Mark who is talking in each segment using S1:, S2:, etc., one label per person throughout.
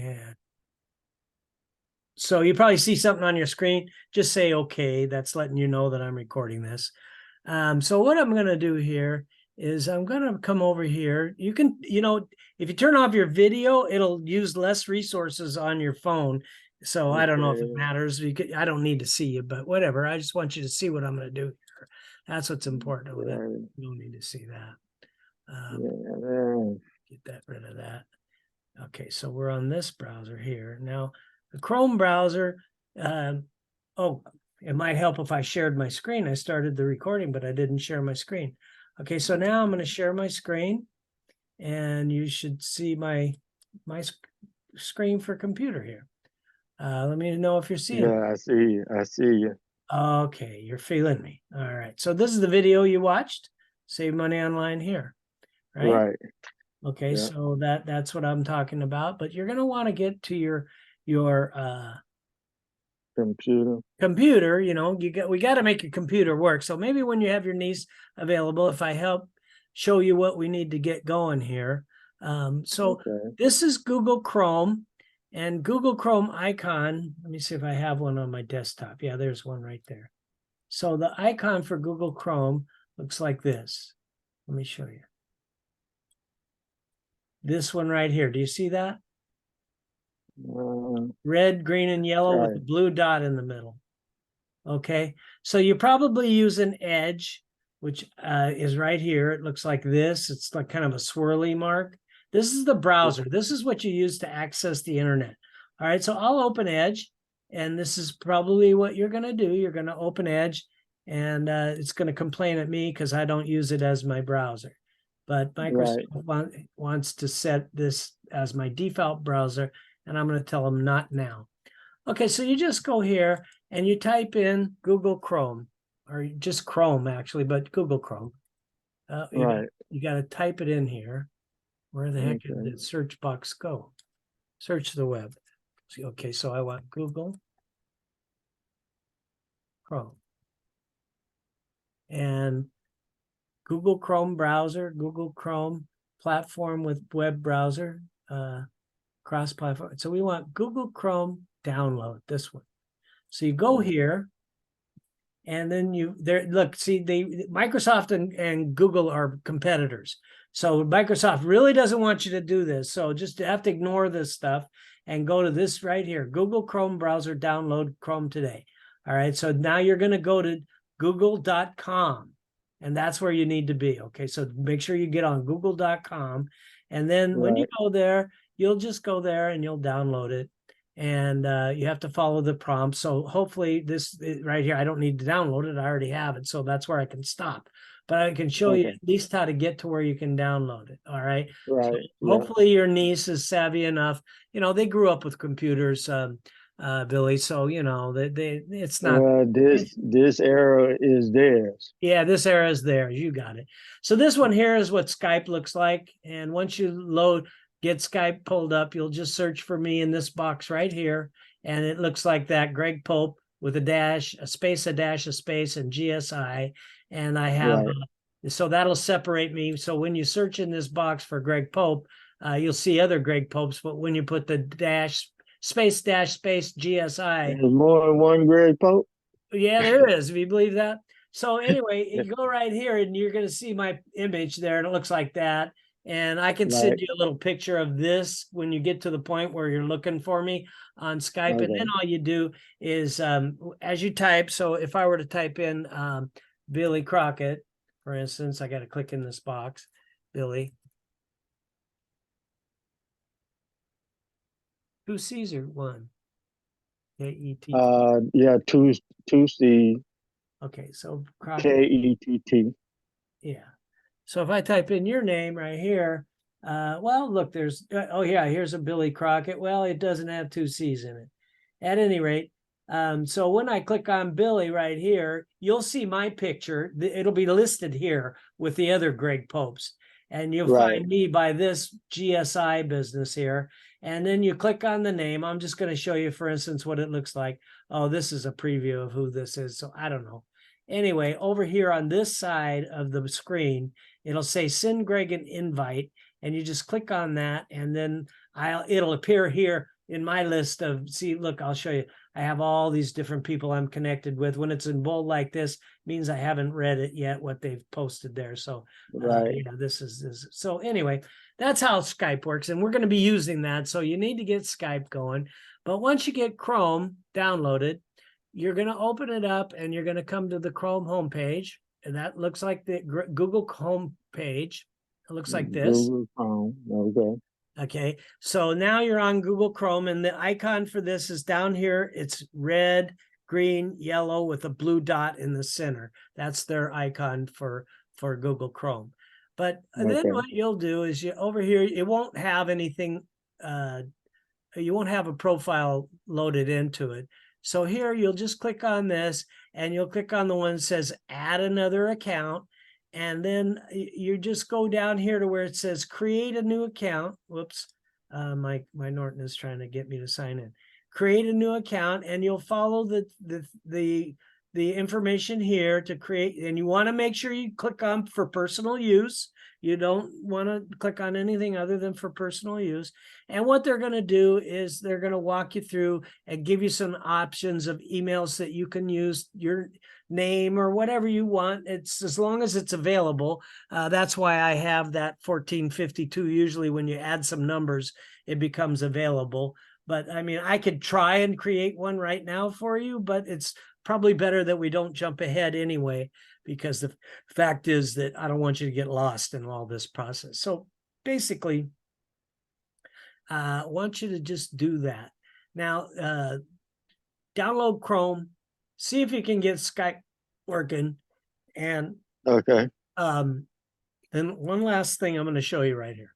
S1: And so you probably see something on your screen. Just say okay. That's letting you know that I'm recording this. So what I'm going to do here is I'm going to come over here. You can, if you turn off your video, it'll use less resources on your phone. So I don't know if it matters. I don't need to see you, but whatever. I just want you to see what I'm going to do here. That's what's important with it. You don't need to see that. Get rid of that. Okay, so we're on this browser here. Now, the Chrome browser, it might help if I shared my screen. I started the recording, but I didn't share my screen. Okay, so now I'm going to share my screen, and you should see my screen for computer here. Let me know if you're seeing it.
S2: Yeah, I see you. I see you.
S1: Okay, you're feeling me. All right, so this is the video you watched. Save Money Online here, right?
S2: Right.
S1: Okay, yeah. So that's what I'm talking about. But you're going to want to get to your computer. We got to make your computer work. So maybe when you have your niece available, if I help show you what we need to get going here. This is Google Chrome, and Google Chrome icon. Let me see if I have one on my desktop. Yeah, there's one right there. So the icon for Google Chrome looks like this. Let me show you. This one right here. Do you see that? Red, green, and yellow with the blue dot in the middle. Okay, so you probably use an Edge, which is right here. It looks like this. It's like kind of a swirly mark. This is the browser. This is what you use to access the internet. All right, so I'll open Edge, and this is probably what you're going to do. You're going to open Edge, and it's going to complain at me because I don't use it as my browser. But Microsoft wants to set this as my default browser, and I'm going to tell them not now. Okay, so you just go here and you type in Google Chrome, or just Chrome actually, but Google Chrome. You got to type it in here. Where the heck did the search box go? Search the web. Okay, so I want Google Chrome. And Google Chrome browser, Google Chrome platform with web browser, cross-platform. So we want Google Chrome download, this one. So you go here, and then Microsoft and Google are competitors. So Microsoft really doesn't want you to do this. So just have to ignore this stuff and go to this right here, Google Chrome browser, download Chrome today. All right, so now you're going to go to google.com. And that's where you need to be. Okay, so make sure you get on google.com. And then when you go there, you'll just go there and you'll download it. And you have to follow the prompts. So hopefully this right here, I don't need to download it. I already have it. So that's where I can stop. But I can show you at least how to get to where you can download it. All right. So hopefully your niece is savvy enough. They grew up with computers, Billy. So it's not.
S2: This era is theirs.
S1: Yeah, this era is theirs. You got it. So this one here is what Skype looks like. And once you get Skype pulled up, you'll just search for me in this box right here. And it looks like that, Greg Pope with a dash, a space, a dash, a space, and GSI. And I have, so that'll separate me. So when you search in this box for Greg Pope, you'll see other Greg Popes. But when you put the dash, space, GSI.
S2: There's more than one Greg Pope?
S1: Yeah, there is, if you believe that. So anyway, you go right here and you're going to see my image there, and it looks like that. And I can send you a little picture of this when you get to the point where you're looking for me on Skype. And then all you do is, as you type, so if I were to type in Billy Crockett, for instance, I got to click in this box, Billy. 2 C's or 1? K-E-T-T.
S2: Yeah, two C.
S1: Okay, so Crockett.
S2: K-E-T-T.
S1: Yeah. So if I type in your name right here, well, look, there's, here's a Billy Crockett. Well, it doesn't have 2 C's in it. At any rate, so when I click on Billy right here, you'll see my picture. It'll be listed here with the other Greg Popes. And you'll find me by this GSI business here. And then you click on the name. I'm just going to show you, for instance, what it looks like. Oh, this is a preview of who this is. So I don't know. Anyway, over here on this side of the screen, it'll say send Greg an invite. And you just click on that. And then it'll appear here in my list of, see, look, I'll show you. I have all these different people I'm connected with. When it's in bold like this, means I haven't read it yet, what they've posted there. So
S2: Right.
S1: yeah, this is. So anyway, that's how Skype works. And we're going to be using that. So you need to get Skype going. But once you get Chrome downloaded, you're going to open it up and you're going to come to the Chrome homepage. And that looks like the Google Chrome page. It looks like this.
S2: Google Chrome. Okay.
S1: Okay, so now you're on Google Chrome, and the icon for this is down here. It's red, green, yellow with a blue dot in the center. That's their icon for Google Chrome. But then
S2: Okay.
S1: what you'll do is you over here, it won't have anything, you won't have a profile loaded into it. So here you'll just click on this, and you'll click on the one that says add another account. And then you just go down here to where it says create a new account. Whoops, my Norton is trying to get me to sign in. Create a new account, and you'll follow the information here to create. And you want to make sure you click on for personal use. You don't want to click on anything other than for personal use. And what they're going to do is they're going to walk you through and give you some options of emails that you can use, your name or whatever you want. It's as long as it's available. That's why I have that 1452. Usually when you add some numbers, it becomes available. But I mean, I could try and create one right now for you, but it's probably better that we don't jump ahead anyway, because the fact is that I don't want you to get lost in all this process. So basically, I want you to just do that. Now, download Chrome, see if you can get Skype working. And
S2: Okay.
S1: then one last thing I'm going to show you right here.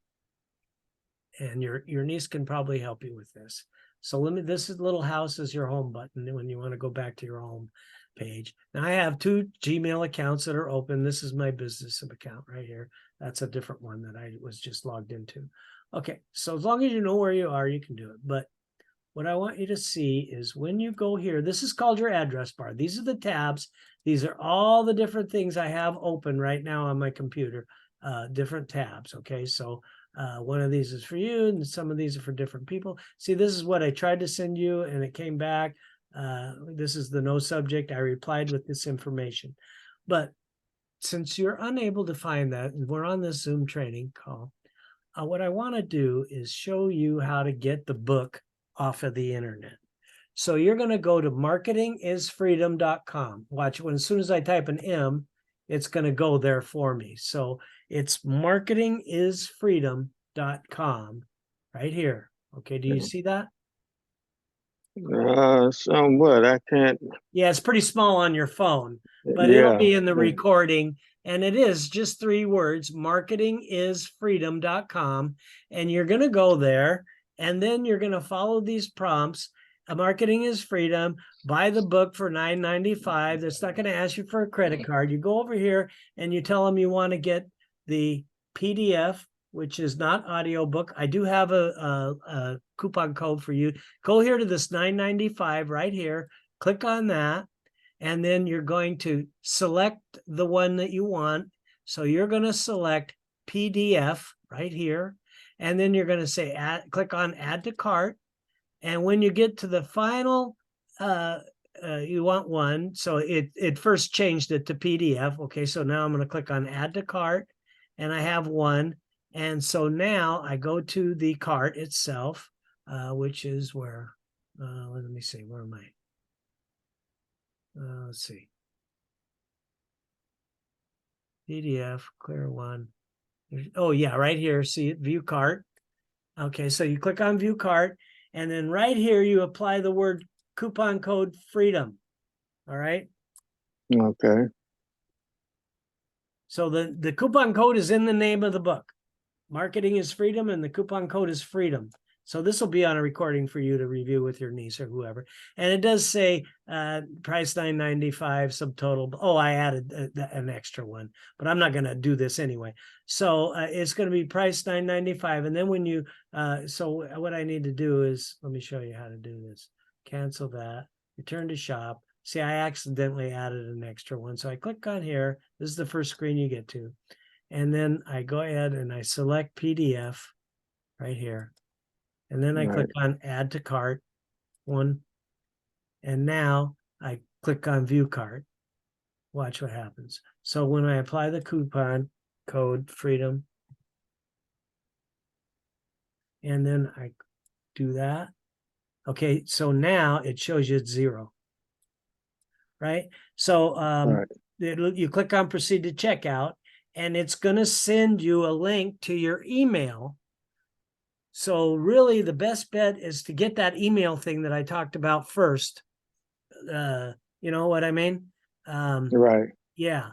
S1: And your niece can probably help you with this. So this is little house is your home button when you want to go back to your home page. Now I have 2 Gmail accounts that are open. This is my business account right here. That's a different one that I was just logged into. Okay, so as long as you know where you are, you can do it. But what I want you to see is when you go here, this is called your address bar. These are the tabs. These are all the different things I have open right now on my computer, different tabs. Okay, so one of these is for you, and some of these are for different people. See, this is what I tried to send you, and it came back. This is the no subject. I replied with this information. But since you're unable to find that, and we're on this Zoom training call, what I want to do is show you how to get the book off of the internet. So you're going to go to marketingisfreedom.com. Watch, when as soon as I type an M, it's going to go there for me. So it's marketingisfreedom.com right here. Okay, do you see that?
S2: Somewhat. I can't.
S1: Yeah, it's pretty small on your phone, but it'll be in the recording. And it is just 3 words, marketingisfreedom.com. And you're going to go there, and then you're going to follow these prompts. Marketing is Freedom. Buy the book for $9.95. That's not going to ask you for a credit card. You go over here and you tell them you want to get the PDF, which is not audiobook. I do have a coupon code for you. Go here to this $9.95 right here. Click on that. And then you're going to select the one that you want. So you're going to select PDF right here. And then you're going to say, click on add to cart. And when you get to the final, you want one. So it first changed it to PDF. Okay, so now I'm going to click on add to cart. And I have one. And so now I go to the cart itself, which is where, let me see, where am I? Let's see. PDF, clear one. Oh, yeah, right here. See it, view cart. Okay, so you click on view cart, and then right here you apply the word coupon code freedom. All right.
S2: Okay.
S1: So the coupon code is in the name of the book. Marketing is Freedom, and the coupon code is freedom. So this will be on a recording for you to review with your niece or whoever. And it does say price $9.95, subtotal. Oh, I added an extra one, but I'm not going to do this anyway. So it's going to be price $9.95. And then when you, so what I need to do is, let me show you how to do this. Cancel that, return to shop. See, I accidentally added an extra one. So I click on here. This is the first screen you get to. And then I go ahead and I select PDF right here. And then I
S2: Right.
S1: click on add to cart, one. And now I click on view cart. Watch what happens. So when I apply the coupon code freedom, and then I do that. Okay, so now it shows you it's 0. Right? So
S2: Right.
S1: you click on proceed to checkout, and it's going to send you a link to your email. So really the best bet is to get that email thing that I talked about first. You know what I mean?
S2: Right.
S1: Yeah.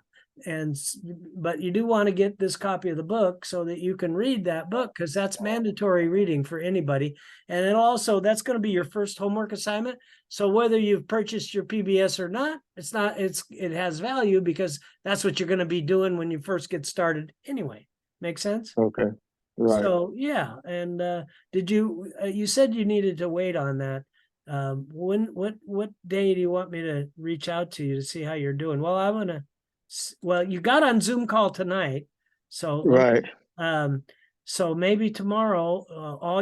S1: But you do want to get this copy of the book so that you can read that book, because that's mandatory reading for anybody. And it also, that's going to be your first homework assignment. So whether you've purchased your PBS or not, it has value, because that's what you're going to be doing when you first get started anyway. Make sense?
S2: Okay. Right.
S1: So yeah. And did you said you needed to wait on that. What day do you want me to reach out to you to see how you're doing? Well, you got on Zoom call tonight, so
S2: Right.
S1: so maybe tomorrow.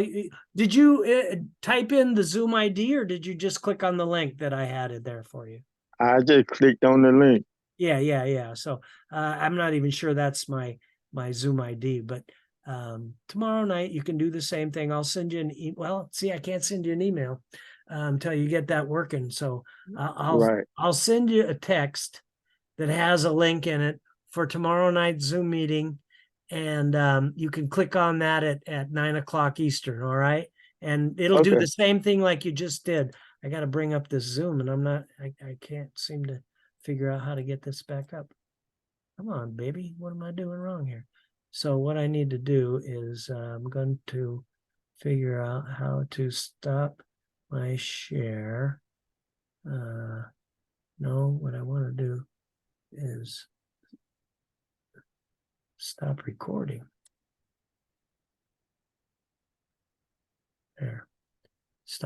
S1: Did you type in the Zoom ID, or did you just click on the link that I had it there for you?
S2: I just clicked on the link.
S1: Yeah. So I'm not even sure that's my Zoom ID, but tomorrow night you can do the same thing. I'll send you well, see, I can't send you an email until you get that working. So
S2: Right.
S1: I'll send you a text that has a link in it for tomorrow night's Zoom meeting, and you can click on that at 9 o'clock Eastern. All right, and it'll do
S2: Okay.
S1: the same thing like you just did. I got to bring up this Zoom, and I can't seem to figure out how to get this back up. Come on, baby. What am I doing wrong here? So what I need to do is I'm going to figure out how to stop my share. No, what I want to do is stop recording. There. Stop